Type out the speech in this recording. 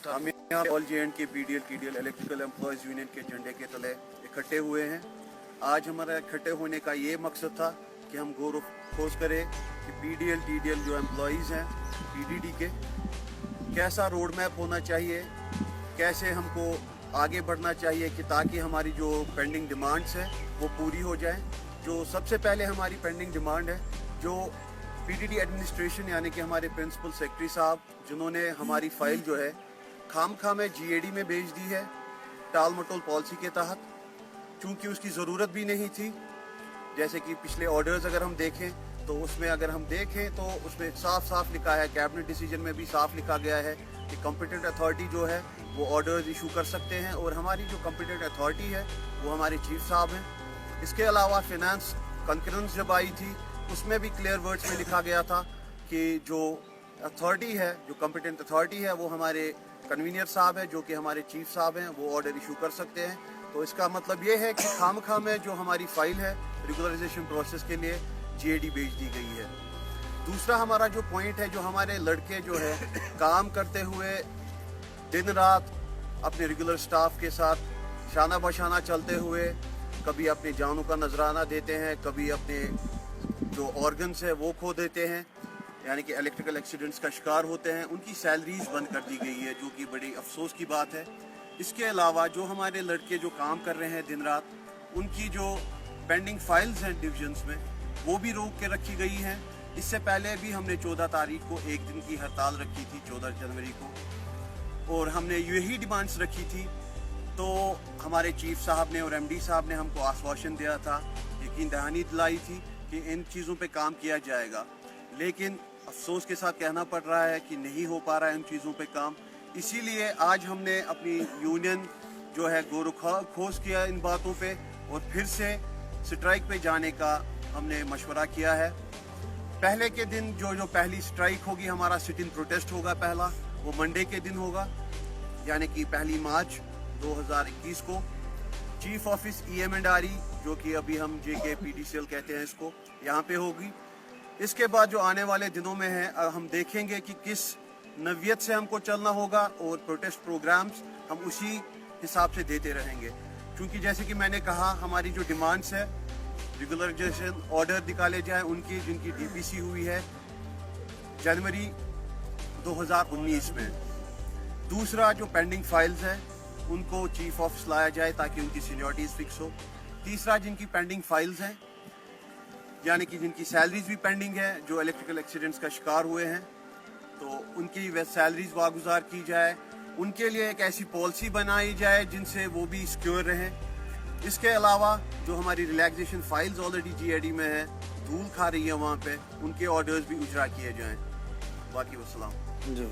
हम यहाँ all JNK PDL TDL electrical employees union के झंडे के तले इकट्ठे हुए हैं। आज हमारा इकट्ठे होने का ये मकसद था कि हम गौर खोज करें कि PDL TDL जो एम्प्लॉयज़ हैं PDD के, कैसा रोड मैप होना चाहिए, कैसे हमको आगे बढ़ना चाहिए कि ताकि हमारी जो पेंडिंग डिमांड्स हैं वो पूरी हो जाए। जो सबसे पहले हमारी पेंडिंग डिमांड है, जो PDD एडमिनिस्ट्रेशन यानी कि हमारे प्रिंसिपल सेक्रेटरी साहब, जिन्होंने हमारी फ़ाइल जो है खाम में GAD में भेज दी है टाल मटोल पॉलिसी के तहत, चूँकि उसकी ज़रूरत भी नहीं थी। जैसे कि पिछले ऑर्डर्स अगर हम देखें तो उसमें तो उसमें साफ साफ लिखा है, कैबिनेट डिसीजन में भी साफ लिखा गया है कि कॉम्पिटेंट अथॉरिटी जो है वो ऑर्डर्स इशू कर सकते हैं, और हमारी जो कॉम्पिटेंट अथॉरिटी है वो हमारे चीफ साहब हैं। इसके अलावा फिनेंस कंकरेंस जब आई थी उसमें भी क्लियर वर्ड्स में लिखा गया था कि जो अथॉरिटी है, जो कॉम्पिटेंट अथॉरिटी है वो हमारे कन्वीनियर साहब है, जो कि हमारे चीफ साहब हैं, वो ऑर्डर इशू कर सकते हैं। तो इसका मतलब ये है कि खामखा में जो हमारी फ़ाइल है रेगुलराइजेशन प्रोसेस के लिए GAD भेज दी गई है। दूसरा हमारा जो पॉइंट है, जो हमारे लड़के जो है काम करते हुए दिन रात अपने रेगुलर स्टाफ के साथ शाना बशाना चलते हुए कभी अपनी जानों का नजराना देते हैं, कभी अपने जो ऑर्गन्स है वो खो देते हैं, यानी कि इलेक्ट्रिकल एक्सीडेंट्स का शिकार होते हैं, उनकी सैलरीज बंद कर दी गई है, जो कि बड़ी अफसोस की बात है। इसके अलावा जो हमारे लड़के जो काम कर रहे हैं दिन रात, उनकी जो पेंडिंग फाइल्स हैं डिविजन्स में वो भी रोक के रखी गई हैं। इससे पहले भी हमने 14 तारीख को एक दिन की हड़ताल रखी थी, 14 जनवरी को, और हमने यही डिमांड्स रखी थी। तो हमारे चीफ साहब ने और MD साहब ने हमको आश्वासन दिया था, यकीन दहानी दिलाई थी कि इन चीज़ों पे काम किया जाएगा, लेकिन अफसोस के साथ कहना पड़ रहा है कि नहीं हो पा रहा है इन चीज़ों पे काम। इसीलिए आज हमने अपनी यूनियन जो है गौर खोज किया इन बातों पे, और फिर से स्ट्राइक पे जाने का हमने मशवरा किया है। पहले के दिन जो पहली स्ट्राइक होगी, हमारा सिट इन प्रोटेस्ट होगा पहला, वो मंडे के दिन होगा, यानी कि 1 मार्च 2021 को चीफ ऑफिस EM&RE, जो कि अभी हम JK PDCL कहते हैं इसको, यहाँ पे होगी। इसके बाद जो आने वाले दिनों में है, हम देखेंगे कि किस नवियत से हमको चलना होगा, और प्रोटेस्ट प्रोग्राम्स हम उसी हिसाब से देते रहेंगे। क्योंकि जैसे कि मैंने कहा, हमारी जो डिमांड्स है रेगुलराइजेशन ऑर्डर निकाले जाए उनकी, जिनकी DPC हुई है जनवरी 2019 में। दूसरा जो पेंडिंग फाइल्स है उनको चीफ ऑफिस लाया जाए ताकि उनकी सीनियरिटीज फिक्स हो। तीसरा, जिनकी पेंडिंग फाइल्स हैं, यानी कि जिनकी सैलरीज भी पेंडिंग है, जो इलेक्ट्रिकल एक्सीडेंट्स का शिकार हुए हैं, तो उनकी सैलरीज वागुजार की जाए। उनके लिए एक ऐसी पॉलिसी बनाई जाए जिनसे वो भी सिक्योर रहें। इसके अलावा जो हमारी रिलैक्सेशन फाइल्स ऑलरेडी GAD में है, धूल खा रही है वहाँ पे, उनके ऑर्डर्स भी उजरा किए जाएं। बाकी वस्सलाम जी।